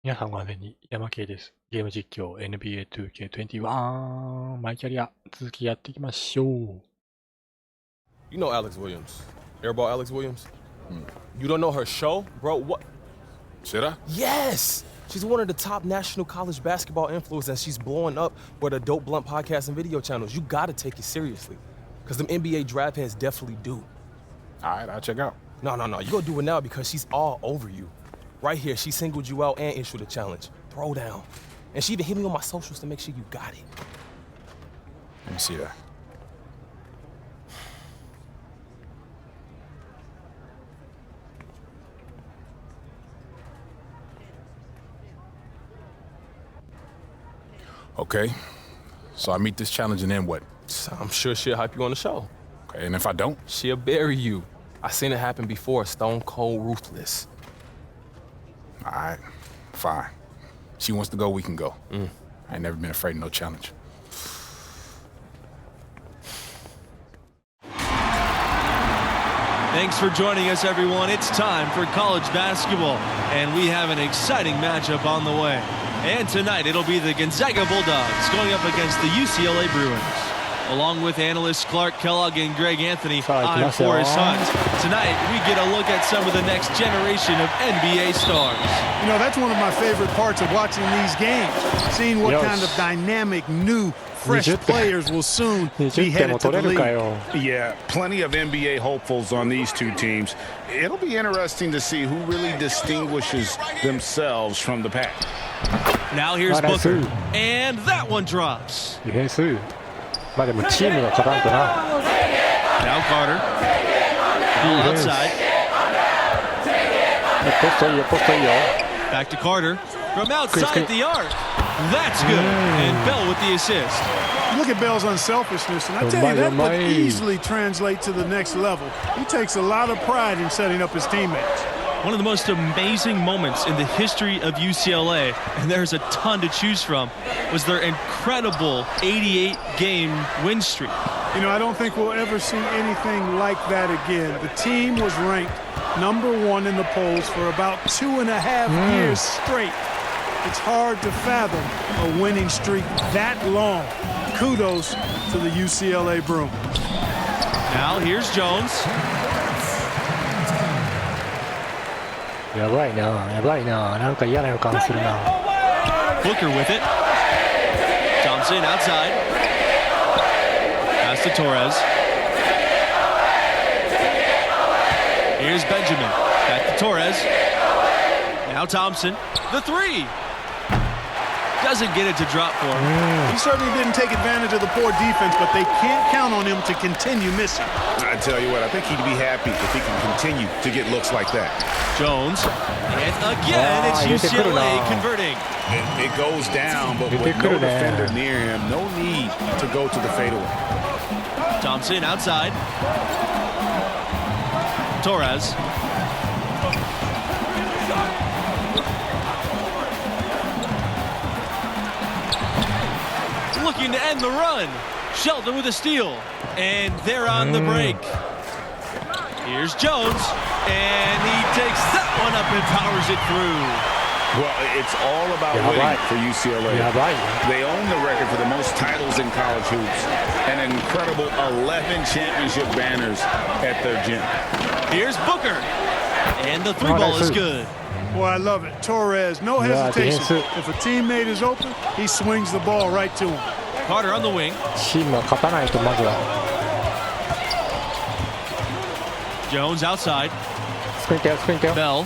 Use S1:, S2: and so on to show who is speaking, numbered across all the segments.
S1: 皆さんご安全に、やまけいです。ゲーム実況 NBA2K21 マイキャリア続きやっていきましょう。
S2: You know Alex Williams, Airball Alex Williams? You don't know her show? Bro, what?
S3: Should I?
S2: Yes! She's one of the top national college basketball influencers and she's blowing up with Adult Blunt podcast and video channels. You gotta take it seriously. Because them NBA draft heads definitely do.
S3: Alright, I'll check out.
S2: No, you gotta do it now because she's all over you. Right here, she singled you out and issued a challenge. Throw down. And she even hit me on my socials to make sure you got it.
S3: Let me see that. Okay, so I meet this challenge and then what?
S2: I'm sure she'll hype you on the show.
S3: Okay, and if I don't?
S2: She'll bury you. I seen it happen before, stone cold ruthless.
S3: Alright, fine. She wants to go, we can go. I ain't never been afraid of no challenge.
S4: Thanks for joining us, everyone. It's time for college basketball, and we have an exciting matchup on the way. And tonight, it'll be the Gonzaga Bulldogs going up against the UCLA Bruins. Along with analysts Clark Kellogg and Greg Anthony, I'm Forrest Hunt. Tonight, we get a look at some of the next generation of NBA stars.
S5: You know, that's one of my favorite parts of watching these games, seeing what kind of dynamic, new, fresh players will soon be headed to the league.
S6: Yeah, plenty of NBA hopefuls on these two teams. It'll be interesting to see who really distinguishes themselves from the pack.
S4: Now here's Booker, and that one drops.
S1: ディフェンス。まあでもチームが勝たんとな。
S4: Now Carter. Ball outside.
S1: ポストいいよ、ポストいいよ。
S4: Back to Carter. From outside the arc. That's good. And Bell with the assist.
S5: Look at Bell's unselfishness, and I tell you, that would easily translate to the next level. He takes a lot of pride in setting up his teammates.
S4: One of the most amazing moments in the history of UCLA, and there's a ton to choose from, was their incredible 88-game win streak.
S5: You know, I don't think we'll ever see anything like that again. The team was ranked #1 in the polls for about 2.5 years straight. It's hard to fathom a winning streak that long. Kudos to the UCLA Bruins.
S4: Now here's Jones.
S1: やばいな、やばいな。なんか嫌な予感するな。
S4: Booker with it. Thompson outside. Pass to Torres. Here's Benjamin. Back to Torres. Now Thompson. The three. Doesn't get it to drop for him.
S5: He certainly didn't take advantage of the poor defense, but they can't count on him to continue missing.
S6: I tell you what, I think he'd be happy if he can continue to get looks like that.
S4: Jones. And again, it's UCLA converting.
S6: It goes down, but with no defender near him, no need to go to the fadeaway.
S4: Thompson outside. Torres. Looking to end the run. Shelton with a steal. And they're on the break. Here's Jones. And he takes that one up and powers it through.
S6: Well, it's all about winning for UCLA. They own the record for the most titles in college hoops. An incredible 11 championship banners at their gym.
S4: Here's Booker. And the three ball is good.
S5: Boy, I love it. Torres, no hesitation. If a teammate is open, he swings the ball right to him.
S4: Carter on the wing.
S1: チームは勝たないとまずは。
S4: Jones outside.
S1: スクリーン手よ、スクリーン手よ。
S4: Bell.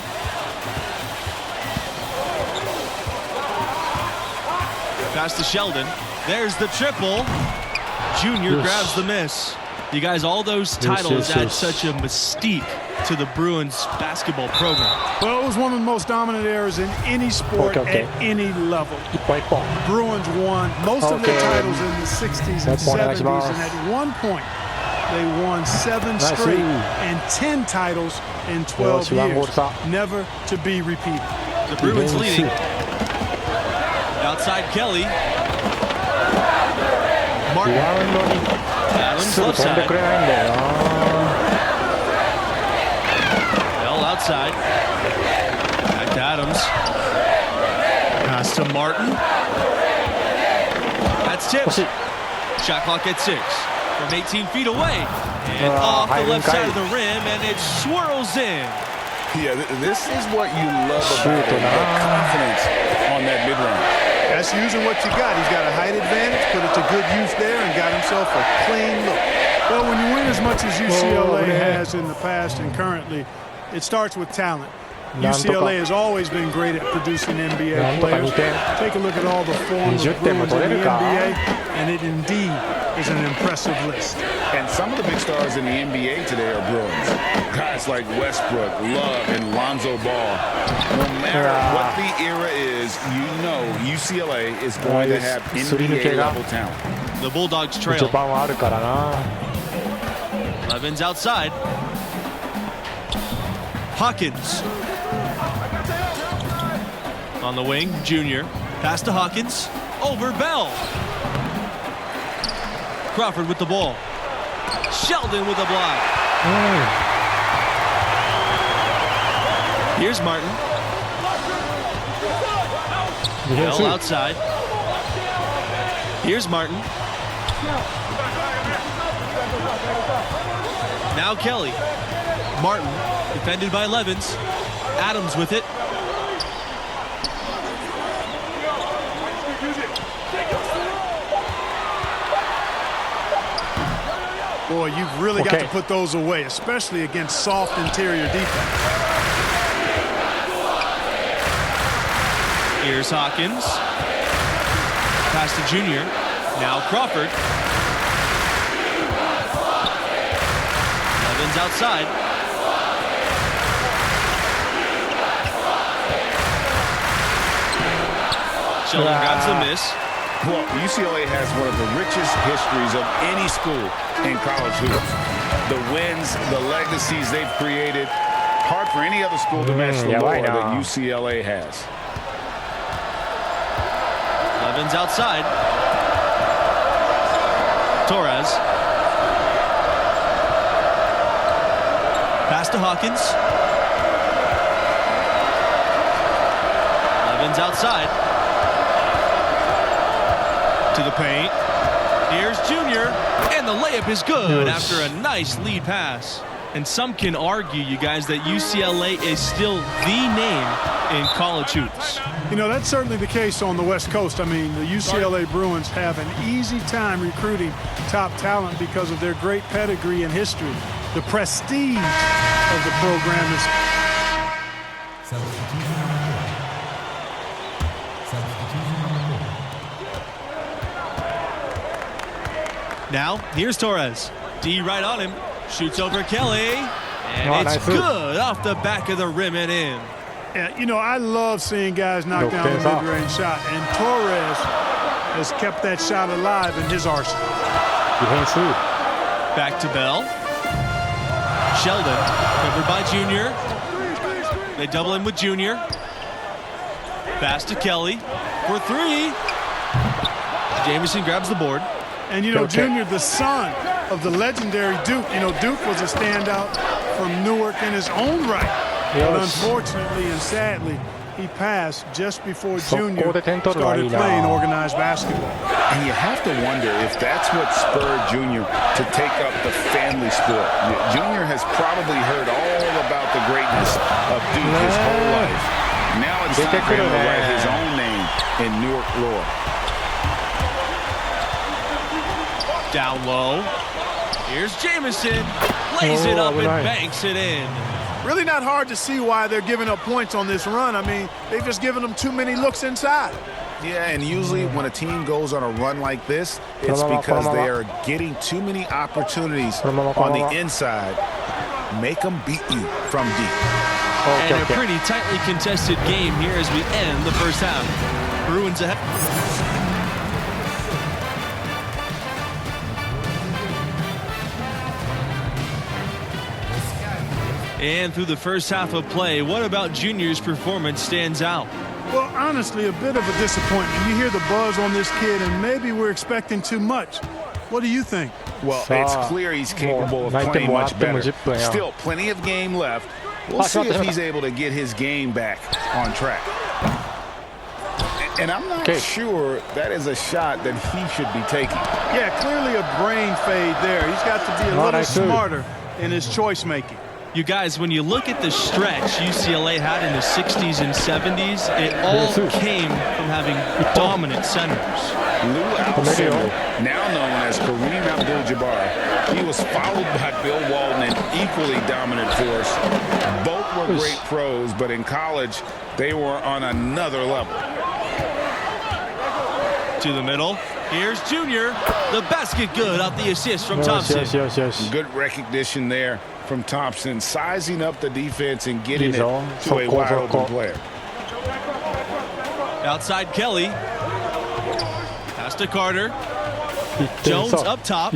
S4: Pass to Sheldon. There's the triple. Junior grabs the miss. You guys, all those titles add such a mystique to the Bruins basketball program.
S5: Well, it was one of the most dominant eras in any sport at any level. Bruins won most of their titles in the 60s and 70s, and at one point, they won 7 straight and 10 titles in 12 years, never to be repeated.
S4: The Bruins leading. Outside Kelly. Martin. Adams left side. Bell outside. Back to Adams. Pass to Martin. That's tipped. Shot clock at 6 from 18 feet away. And off the left side of the rim, and it swirls in.
S6: Yeah, this is what you love about it, the confidence on that mid-range.
S5: That's using what you got. He's got a height advantage, put it to good use there, and got himself a clean look. Well, when you win as much as UCLA has in the past and currently, it starts with talent. UCLA has always been great at producing NBA players. Take a look at all the former Bruins in the NBA, and it indeed is an impressive list.
S6: And some of the big stars in the NBA today are Bruins. Guys like Westbrook, Love, and Lonzo Ball. No matter what the era is, you know UCLA is going to have NBA-level talent.
S4: The Bulldogs trail. Levin's outside. Hawkins. On the wing, Junior. Pass to Hawkins. Over Bell. Crawford with the ball. Sheldon with a block. Here's Martin. Bell outside. Here's Martin. Now Kelly. Martin, defended by Levins. Adams with it.
S5: Boy, you've really got to put those away, especially against soft interior defense.
S4: Here's Hawkins. Pass to Junior. Now Crawford. Levins outside. Sheldon grabs the miss.
S6: Well, UCLA has one of the richest histories of any school in college hoops. The wins, the legacies they've created, hard for any other school to match the lore that UCLA has.
S4: Levins outside. Torres. Pass to Hawkins. Levins outside. To the paint. Here's Junior, and the layup is good after a nice lead pass. And some can argue, you guys, that UCLA is still the name in college hoops.
S5: You know, that's certainly the case on the West Coast. I mean, the UCLA Bruins have an easy time recruiting top talent because of their great pedigree and history. The prestige of the program is...
S4: Now, here's Torres. D right on him. Shoots over Kelly. And it's good off the back of the rim and in.
S5: Yeah, you know, I love seeing guys knock down the mid-range shot. And Torres has kept that shot alive in his arsenal.
S4: Back to Bell. Sheldon, covered by Junior. They double him with Junior. Pass to Kelly for 3. Jamison grabs the board.
S5: And, you know, Junior, the son of the legendary Duke. You know, Duke was a standout from Newark in his own right. But unfortunately and sadly, he passed just before Junior started playing organized basketball.
S6: And you have to wonder if that's what spurred Junior to take up the family sport. Junior has probably heard all about the greatness of Duke his whole life. Now it's time for him to write his own name in Newark lore.
S4: Down low. Here's Jamison. Lays it up and banks it in.
S5: Really not hard to see why they're giving up points on this run. I mean, they've just given them too many looks inside.
S6: Yeah, and usually when a team goes on a run like this, it's because they are getting too many opportunities on the inside. Make them beat you from deep.
S4: And a pretty tightly contested game here as we end the first half. Bruins ahead. And through the first half of play, what about Junior's performance stands out?
S5: Well, honestly, a bit of a disappointment. You hear the buzz on this kid, and maybe we're expecting too much. What do you think?
S6: Well, it's clear he's capable of playing much better. Still, plenty of game left. We'll see if he's able to get his game back on track. And I'm not sure that is a shot that he should be taking.
S5: Yeah, clearly a brain fade there. He's got to be a little smarter in his choice making.
S4: You guys, when you look at the stretch UCLA had in the 60s and 70s, it all came from having dominant centers.
S6: Lou Alcindor, now known as Kareem Abdul-Jabbar, he was followed by Bill Walton, an equally dominant force. Both were great pros, but in college, they were on another level.
S4: To the middle. Here's Junior. The basket good off the assist from Thompson.
S6: Good recognition there from Thompson, sizing up the defense and getting it to a wide open player.
S4: Outside Kelly. Pass to Carter. Jones up top.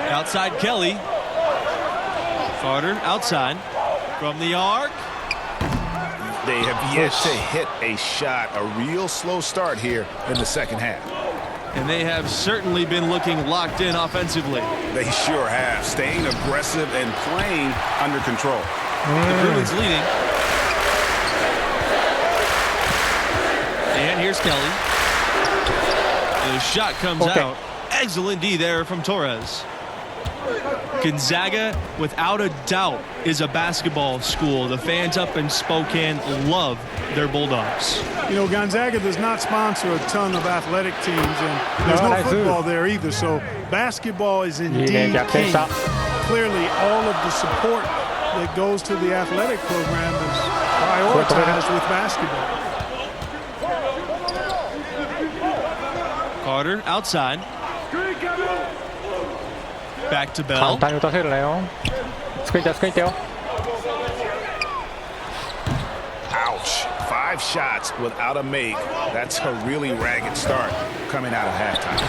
S4: Outside Kelly. Carter outside from the arc.
S6: They have yet to hit a shot, a real slow start here in the second half.
S4: And they have certainly been looking locked in offensively.
S6: They sure have, staying aggressive and playing under control.
S4: The Bruins leading. And here's Kelly. The shot comes out. Excellent D there from Torres. Gonzaga, without a doubt, is a basketball school. The fans up in Spokane love their Bulldogs.
S5: You know, Gonzaga does not sponsor a ton of athletic teams, and there's no football there either, so basketball is indeed king. Clearly, all of the support that goes to the athletic program is prioritized with basketball.
S4: Carter outside. Back to Bell.
S1: 簡単に打たせるなよ。作りたい、作りたいよ。
S6: Ouch. 5 shots without a make. That's a really ragged start coming out of halftime.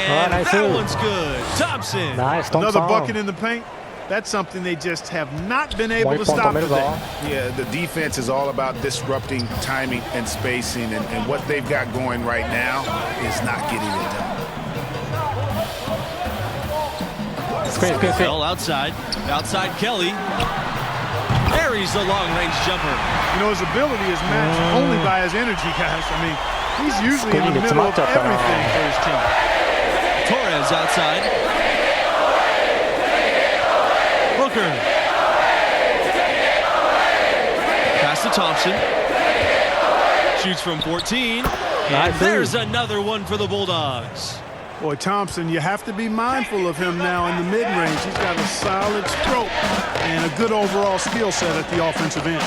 S4: And that one's good. Thompson.
S1: Nice.
S5: Another bucket in the paint. That's something they just have not been able to stop today.
S6: Yeah, the defense is all about disrupting timing and spacing, and what they've got going right now is not getting it done.
S4: Bell outside Kelly. Buries the long-range jumper.
S5: You know, his ability is matched only by his energy, guys. I mean, he's usually in the middle of everything for his team.
S4: Torres outside. Booker. Pass to Thompson. Shoots from 14. And there's another one for the Bulldogs.
S5: Boy, Thompson, you have to be mindful of him now in the mid-range. He's got a solid stroke and a good overall skill set at the offensive end.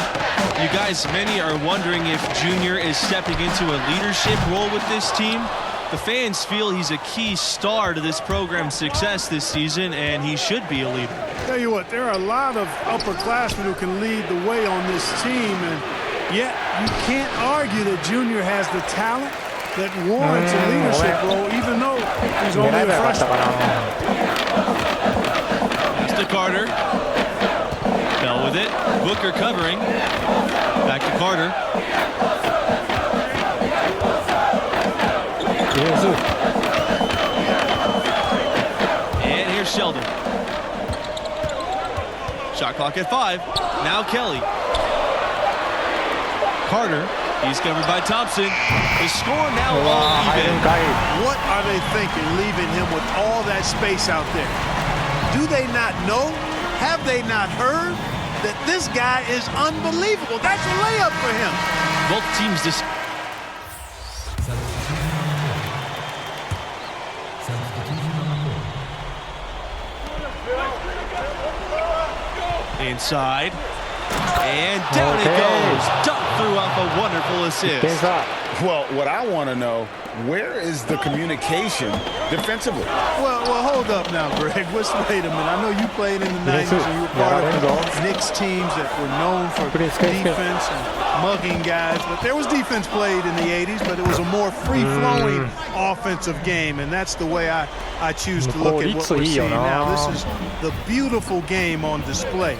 S4: You guys, many are wondering if Junior is stepping into a leadership role with this team. The fans feel he's a key star to this program's success this season, and he should be a leader.
S5: Tell you what, there are a lot of upperclassmen who can lead the way on this team, and yet you can't argue that Junior has the talent that warrants a leadership role, even though he's only a freshman.
S4: Pass to Carter. Bell with it. Booker covering. Back to Carter. And here's Sheldon. Shot clock at 5. Now Kelly. Carter. He's covered by Thompson. The score now all even.
S5: What are they thinking, leaving him with all that space out there? Do they not know? Have they not heard that this guy is unbelievable? That's a layup for him.
S4: Both teams just. Inside. And down it goes. Dunk threw off a wonderful assist.
S6: Well, what I want to know, where is the communication defensively?
S5: Well, hold up now, Greg. Wait a minute. I know you played in the 90s and you were part of the Knicks teams that were known for defense and mugging guys. But there was defense played in the 80s, but it was a more free-flowing offensive game, and that's the way I choose to look at what we're seeing now. This is the beautiful game on display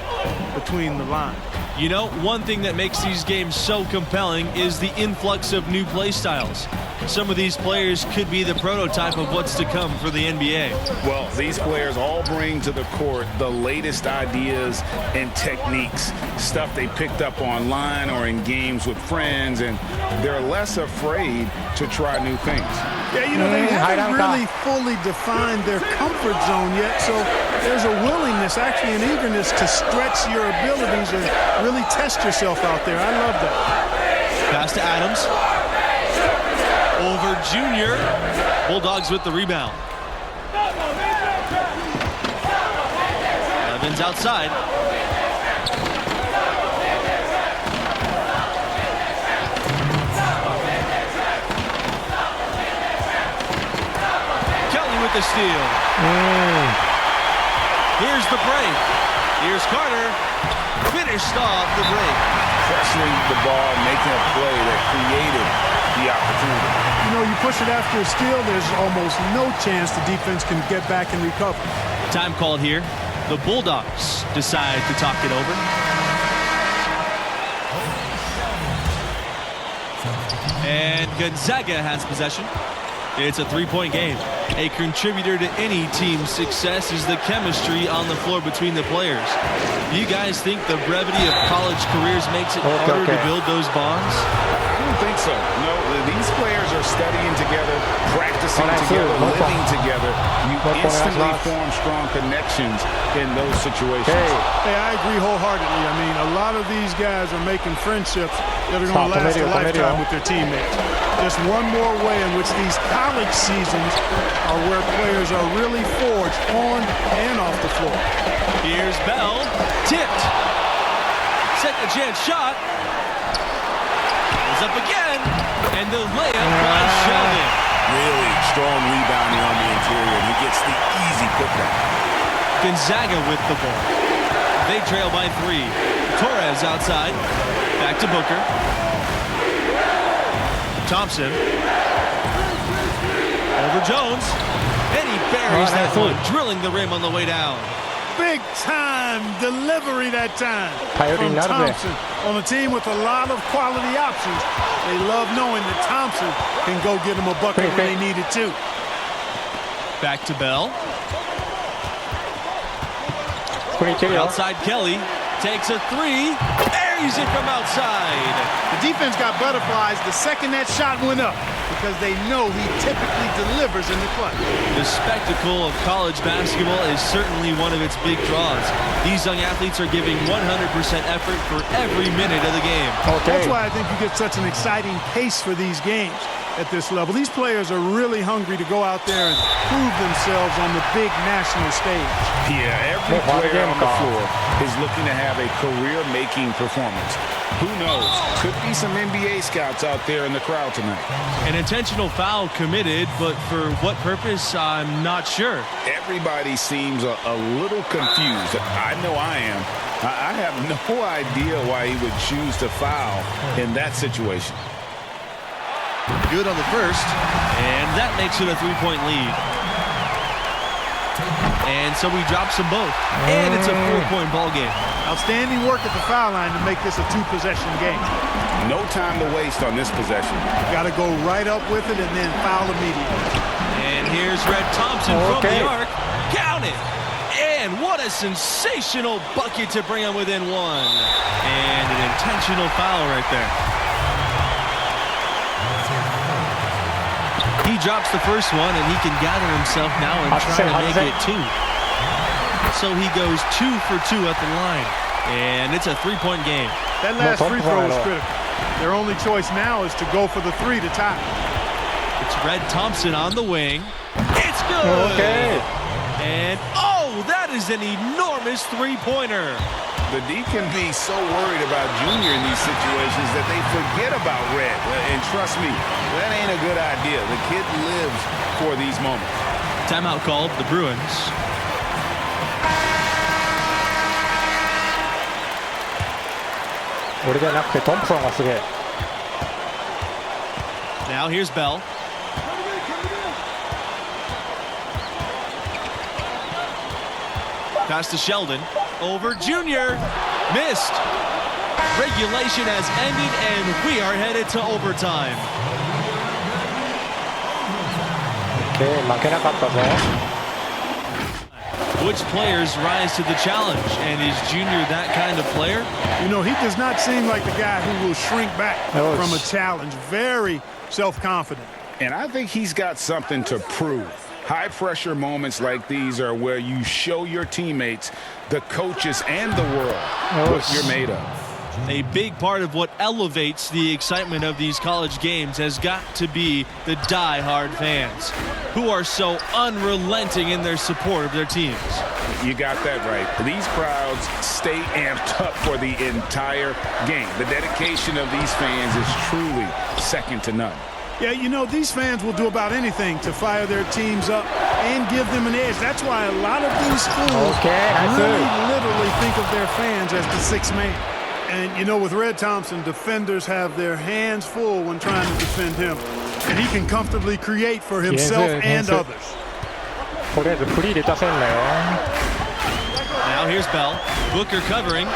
S5: between the lines.
S4: You know, one thing that makes these games so compelling is the influx of new play styles. Some of these players could be the prototype of what's to come for the NBA.
S6: Well, these players all bring to the court the latest ideas and techniques, stuff they picked up online or in games with friends, and they're less afraid to try new things.
S5: Yeah, you know, they haven't really fully defined their comfort zone yet, so there's a willingness, actually an eagerness to stretch your abilities and really test yourself out there. I love that.
S4: Pass to Adams. Over Junior. Bulldogs with the rebound. Evans outside. Kelly with the steal. Here's the break. Here's Carter. Finished off the break.
S6: Pressuring the ball, making a play that created the opportunity.
S5: You know, you push it after a steal, there's almost no chance the defense can get back and recover.
S4: Time called here. The Bulldogs decide to talk it over. And Gonzaga has possession. It's a three-point game. A contributor to any team's success is the chemistry on the floor between the players. Do you guys think the brevity of college careers makes it harder to build those bonds?
S6: I don't think so. No, these players are studying together, practicing together, living together. You instantly form strong connections in those situations.
S5: Hey, I agree wholeheartedly. I mean, a lot of these guys are making friendships that are going to last a lifetime with their teammates. Just one more way in which these college seasons are where players are really forged on and off the floor.
S4: Here's Bell. Tipped. Second chance shot. Is up again. And the layup by Sheldon.
S6: Really strong rebounding on the interior. He gets the easy putback.
S4: Gonzaga with the ball. They trail by 3. Torres outside. Back to Booker. Thompson. Over Jones. And he buries that one, drilling the rim on the way down.
S5: Big time delivery that time from Thompson on a team with a lot of quality options. They love knowing that Thompson can go get them a bucket when they need it too.
S4: Back to Bell. Outside Kelly. Takes a 3. Buries it from outside.
S5: The defense got butterflies the second that shot went up because they know he typically delivers in the clutch.
S4: The spectacle of college basketball is certainly one of its big draws. These young athletes are giving 100% effort for every minute of the game.
S5: That's why I think you get such an exciting pace for these games at this level. These players are really hungry to go out there and prove themselves on the big national stage.
S6: Yeah, every player on the floor is looking to have a career-making performance. Who knows? Could be some NBA scouts out there in the crowd tonight.
S4: An intentional foul committed, but for what purpose, I'm not sure.
S6: Everybody seems a little confused. I know I am. I have no idea why he would choose to foul in that situation.
S4: Good on the first, and that makes it a 3-point lead. And so he drops them both, and it's a 4-point ball game.
S5: Outstanding work at the foul line to make this a 2-possession game.
S6: No time to waste on this possession.
S5: Got to go right up with it and then foul immediately.
S4: And here's Red Thompson from the arc. Count it! And what a sensational bucket to bring him within 1. And an intentional foul right there. He drops the first one, and he can gather himself now and try to make it 2. So he goes 2 for 2 at the line. And it's a 3-point game.
S5: That last free throw is critical. Their only choice now is to go for the 3 to tie.
S4: It's Red Thompson on the wing. It's good! And, oh, that is an enormous 3-pointer.
S6: The D can be so worried about Junior in these situations that they forget about Red. And trust me, that ain't a good idea. The kid lives for these moments.
S4: Timeout called, the Bruins. Now here's Bell. Pass to Sheldon. Over Junior. Missed. Regulation has ended, and we are headed to overtime.
S1: 負けなかったぞ。
S4: Which players rise to the challenge? And is Junior that kind of player?
S5: You know, he does not seem like the guy who will shrink back from a challenge. Very self-confident.
S6: And I think he's got something to prove. High-pressure moments like these are where you show your teammates, the coaches, and the world what you're made of.
S4: A big part of what elevates the excitement of these college games has got to be the die-hard fans, who are so unrelenting in their support of their teams.
S6: You got that right. These crowds stay amped up for the entire game. The dedication of these fans is truly second to none.
S5: Yeah, you know, these fans will do about anything to fire their teams up and give them an edge. That's why a lot of these schools really literally think of their fans as the sixth man. And, you know, with Red Thompson, defenders have their hands full when trying to defend him. And he can comfortably create for himself and others.
S4: Now here's Bell. Booker covering.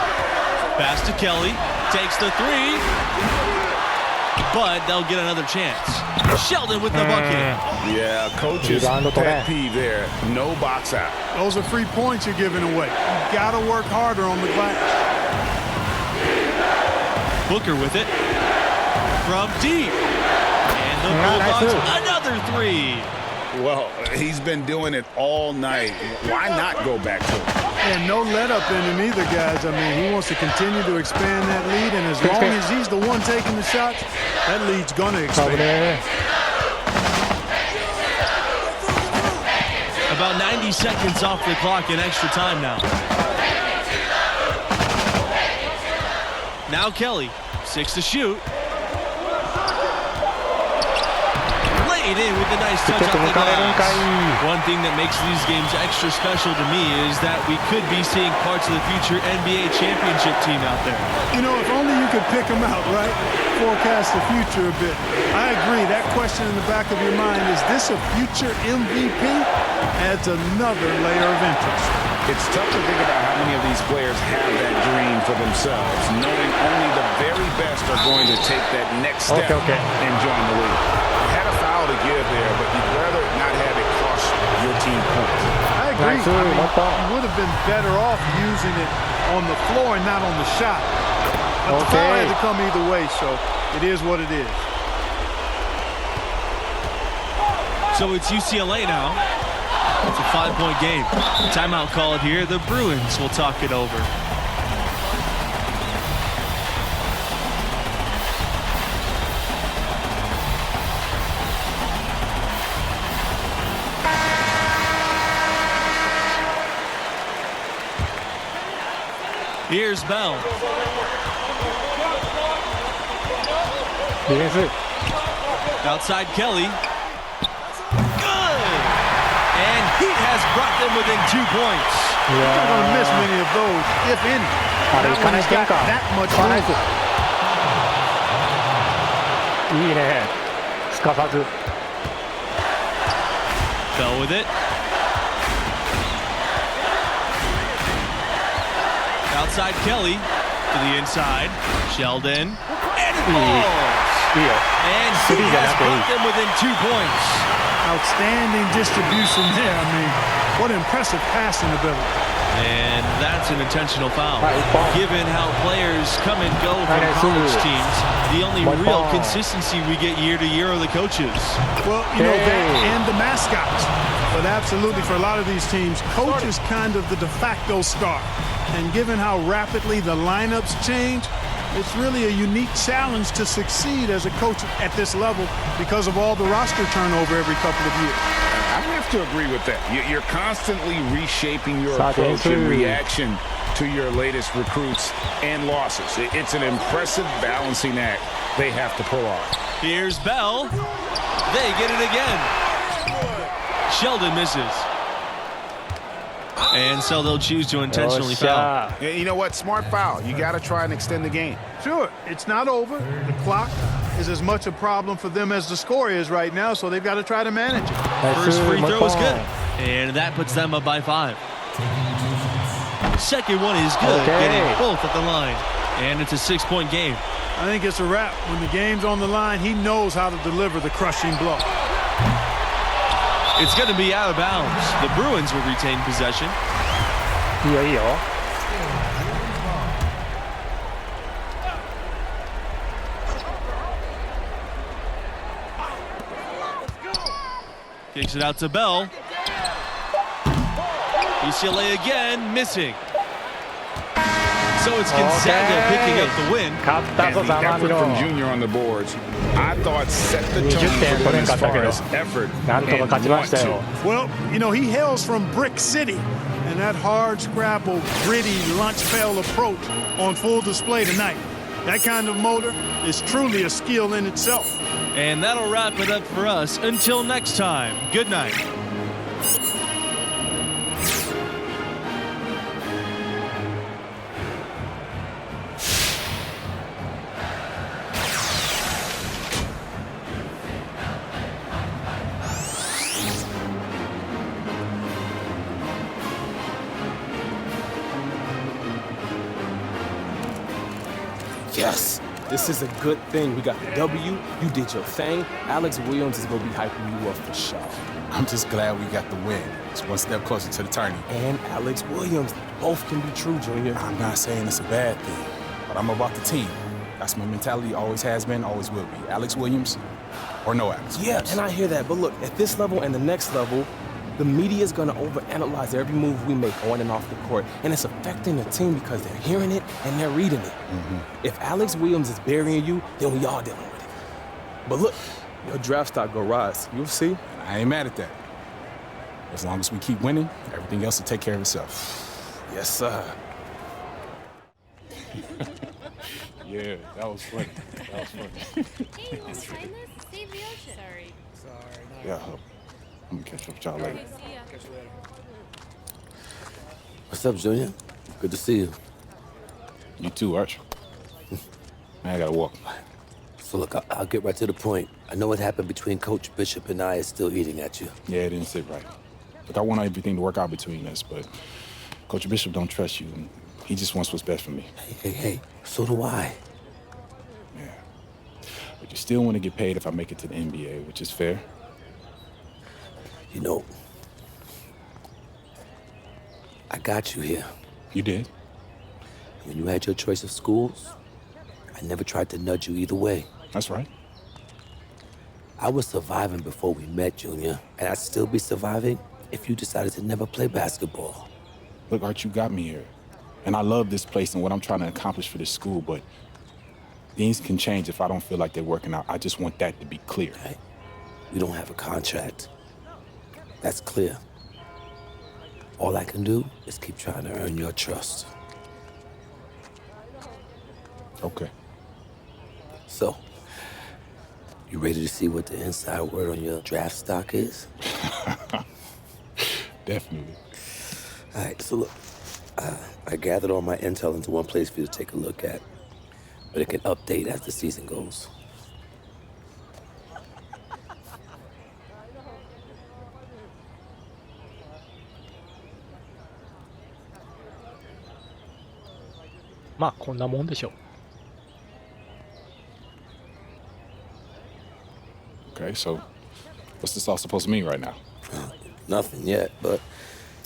S4: Pass to Kelly. Takes the three. But they'll get another chance. Sheldon with the bucket.
S6: Yeah, coach's pet peeve there. No box out.
S5: Those are free points you're giving away. You got to work harder on the glass.
S4: Booker with it from deep, and the Bulldogs another three.
S6: Well, he's been doing it all night. Why not go back to it?
S5: And no let up in him either, guys. I mean, he wants to continue to expand that lead, and as long as he's the one taking the shots, that lead's going to expand.
S4: About 90 seconds off the clock in extra time now. Now Kelly, 6 to shoot. Laid in with a nice touch off the glass. One thing that makes these games extra special to me is that we could be seeing parts of the future NBA championship team out there.
S5: You know, if only you could pick them out, right? Forecast the future a bit. I agree. That question in the back of your mind, is this a future MVP? Adds another layer of interest.
S6: It's tough to think about how many of these players have that dream for themselves, knowing only the very best are going to take that next step and join the league. You had a foul to give there, but you'd rather not have it cost your team points.
S5: I agree. You would have been better off using it on the floor and not on the shot. But the foul had to come either way, so it is what it is.
S4: So it's UCLA now. It's a 5-point game. Timeout called here. The Bruins will talk it over. Here's Bell. Outside Kelly. And he has brought them within 2 points.
S5: You're not going to miss many of those, if any. That one has got that much room.
S4: Bell with it. Outside Kelly to the inside. Sheldon. And it falls. And he has brought them within 2 points.
S5: Outstanding distribution there. I mean, what impressive passing ability.
S4: And that's an intentional foul. Given how players come and go from college teams, the only real consistency we get year to year are the coaches.
S5: Well, you know, that and the mascots. But absolutely, for a lot of these teams, coach is kind of the de facto star. And given how rapidly the lineups change, it's really a unique challenge to succeed as a coach at this level because of all the roster turnover every couple of years.
S6: I have to agree with that. You're constantly reshaping your approach in reaction to your latest recruits and losses. It's an impressive balancing act they have to pull off.
S4: Here's Bell. They get it again. Sheldon misses. And so they'll choose to intentionally foul.
S6: You know what? Smart foul. You got to try and extend the game.
S5: Sure. It's not over. The clock is as much a problem for them as the score is right now, so they've got to try to manage it.
S4: First free throw is good. And that puts them up by 5. Second one is good, getting both at the line. And it's a 6-point game.
S5: I think it's a wrap. When the game's on the line, he knows how to deliver the crushing blow.
S4: It's going to be out of bounds. The Bruins will retain possession.
S1: いいよいいよ。
S4: Kicks it out to Bell. UCLA again, missing. So it's Gonzaga picking up the win.
S1: 勝ったぞ
S6: And
S1: ざ
S6: the
S1: まみ
S6: effort
S1: ろ。
S6: from Junior on the boards, I thought set the tone for them as far as effort
S1: なんとか
S6: and
S1: 勝ちま
S6: want
S1: したよ。
S6: to.
S5: Well, you know, he hails from Brick City, and that hard scrabble, gritty, lunch pail approach on full display tonight. That kind of motor is truly a skill in itself.
S4: And that'll wrap it up for us. Until next time, good night.
S2: Yes, this is a good thing. We got the W. You did your thing. Alex Williams is gonna be hyping you up for sure.
S3: I'm just glad we got the win. It's one step closer to the tourney.
S2: And Alex Williams, both can be true, Junior.
S3: I'm not saying it's a bad thing, but I'm about the team. That's my mentality, always has been, always will be. Alex Williams or no Alex
S2: Yeah,
S3: Williams.
S2: and I hear that. But look, at this level and the next level, the media is gonna overanalyze every move we make on and off the court, and it's affecting the team because they're hearing it and they're reading it. If Alex Williams is burying you, then we all dealing with it. But look, your draft stock go rise. You'll see.
S3: I ain't mad at that. As long as we keep winning, everything else will take care of itself.
S2: Yes, sir.
S3: Yeah, that was funny. That was funny.
S7: Hey, you want to sign this? Save the ocean. Sorry.
S3: Yeah, I'm gonna catch up with y'all later.
S7: See ya.
S8: What's up, Junior? Good to see you.
S3: You too, Arch. Man, I gotta walk.
S8: So look, I'll get right to the point. I know what happened between Coach Bishop and I is still eating at you.
S3: Yeah, it didn't sit right. Look, I want everything to work out between us, but Coach Bishop don't trust you, and he just wants what's best for me.
S8: Hey, so do I.
S3: Yeah. But you still want to get paid if I make it to the NBA, which is fair.
S8: You know, I got you here.
S3: You did.
S8: When you had your choice of schools, I never tried to nudge you either way.
S3: That's right.
S8: I was surviving before we met, Junior, and I'd still be surviving if you decided to never play basketball.
S3: Look, Art, you got me here. And I love this place and what I'm trying to accomplish for this school, but things can change if I don't feel like they're working out. I just want that to be clear.
S8: Right? We don't have a contract. That's clear. All I can do is keep trying to earn your trust.
S3: Okay.
S8: So, you ready to see what the inside word on your draft stock is?
S3: Definitely.
S8: All right, so look, I gathered all my intel into one place for you to take a look at, but it can update as the season goes.
S1: Ma, こんなもんでしょう。
S3: Okay, so what's this all supposed to mean right now?
S8: Nothing yet, but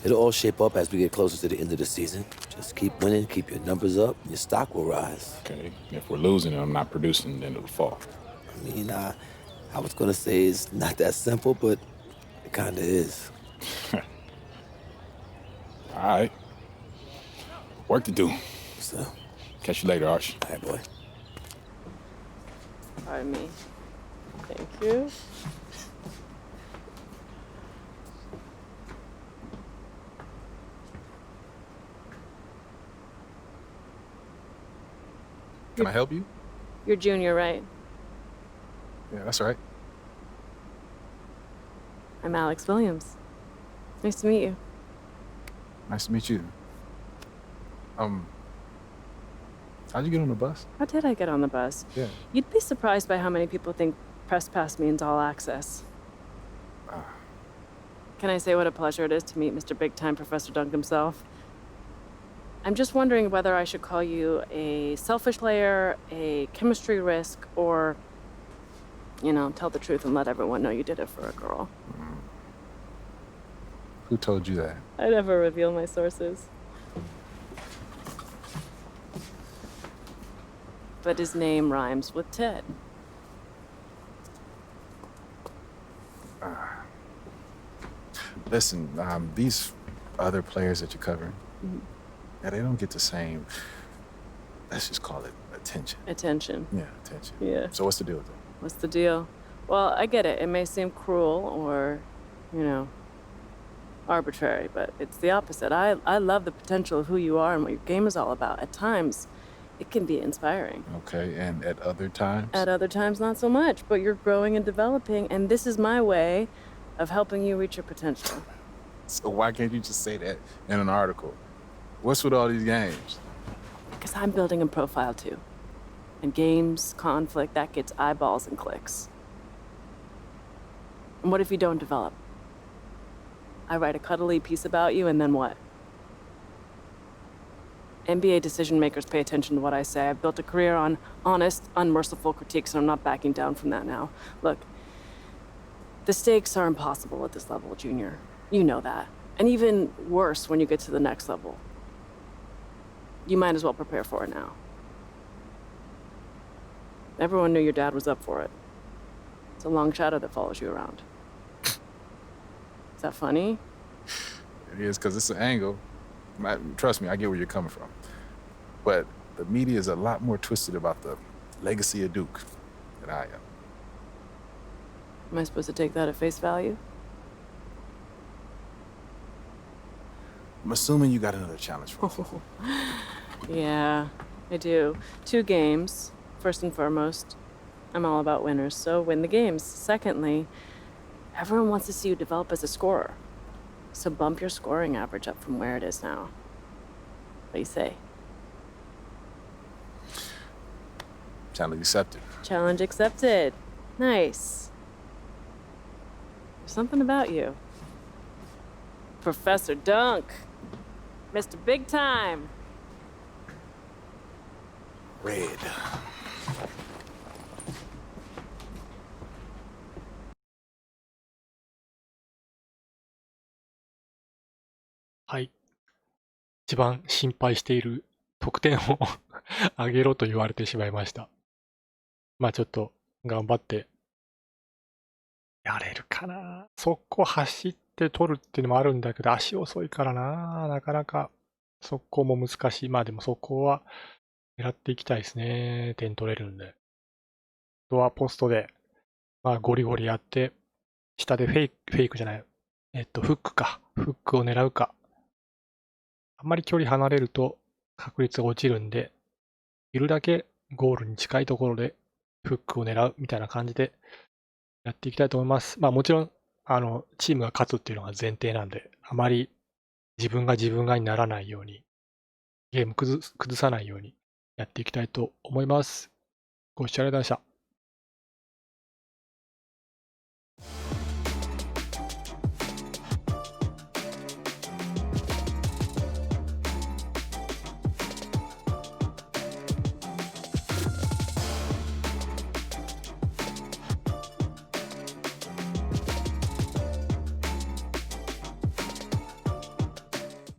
S8: it'll all shape up as we get closer to the end of the season. Just keep winning, keep your numbers up, and your stock will rise.
S3: Okay, if we're losing and I'm not producing, then it'll fall.
S8: I mean, I was gonna say it's not that simple, but it kinda is.
S3: All right. Work to do.
S8: So,
S3: Catch you later, Arch.
S8: all right, boy.
S9: Pardon me. Thank you.
S3: Can I help you?
S9: You're Junior, right?
S3: Yeah, that's right.
S9: I'm Alex Williams. Nice to meet you.
S3: Nice to meet you. How'd you get on the bus?
S9: How did I get on the bus?
S3: Yeah.
S9: You'd be surprised by how many people think press pass means all access. Can I say what a pleasure it is to meet Mr. Big Time Professor Dunk himself? I'm just wondering whether I should call you a selfish player, a chemistry risk, or, you know, tell the truth and let everyone know you did it for a girl.
S3: Who told you that?
S9: I never reveal my sources. But his name rhymes with Ted.
S3: Listen, these other players that you're covering, yeah, they don't get the same, let's just call it attention.
S9: Attention.
S3: Yeah, attention.
S9: Yeah.
S3: So what's the deal with that?
S9: What's the deal? Well, I get it. It may seem cruel or, you know, arbitrary, but it's the opposite. I love the potential of who you are and what your game is all about. At times, it can be inspiring.
S3: Okay, and at other times?
S9: At other times, not so much, but you're growing and developing, and this is my way of helping you reach your potential.
S3: So why can't you just say that in an article? What's with all these games?
S9: Because I'm building a profile too. And games, conflict, that gets eyeballs and clicks. And what if you don't develop? I write a cuddly piece about you, and then what? NBA decision makers pay attention to what I say. I've built a career on honest, unmerciful critiques, and I'm not backing down from that now. Look, the stakes are impossible at this level, Junior. You know that. And even worse when you get to the next level. You might as well prepare for it now. Everyone knew your dad was up for it. It's a long shadow that follows you around. Is that funny?
S3: It is, because it's an angle. Trust me, I get where you're coming from. But the media is a lot more twisted about the legacy of Duke than I am.
S9: Am I supposed to take that at face value?
S3: I'm assuming you got another challenge for me.
S9: Yeah, I do. 2 games, first and foremost. I'm all about winners, so win the games. Secondly, everyone wants to see you develop as a scorer. So bump your scoring average up from where it is now. What do you say?
S3: Challenge accepted.
S9: Challenge accepted. Nice. There's something about you. Professor Dunk. Mr. Big Time.
S3: Red.
S1: はい。一番心配している得点を上げろと言われてしまいました。まあちょっと頑張ってやれるかな。速攻走って取るっていうのもあるんだけど、足遅いからな。なかなか速攻も難しい。まあでも速攻は狙っていきたいですね。点取れるんで。あとはポストで、まあゴリゴリやって、下でフェイクじゃない。フックか。フックを狙うか。あんまり距離離れると確率が落ちるんで、いるだけゴールに近いところでフックを狙うみたいな感じでやっていきたいと思います。まあもちろん、チームが勝つっていうのが前提なんで、あまり自分がにならないように、ゲーム崩さないようにやっていきたいと思います。ご視聴ありがとうございました。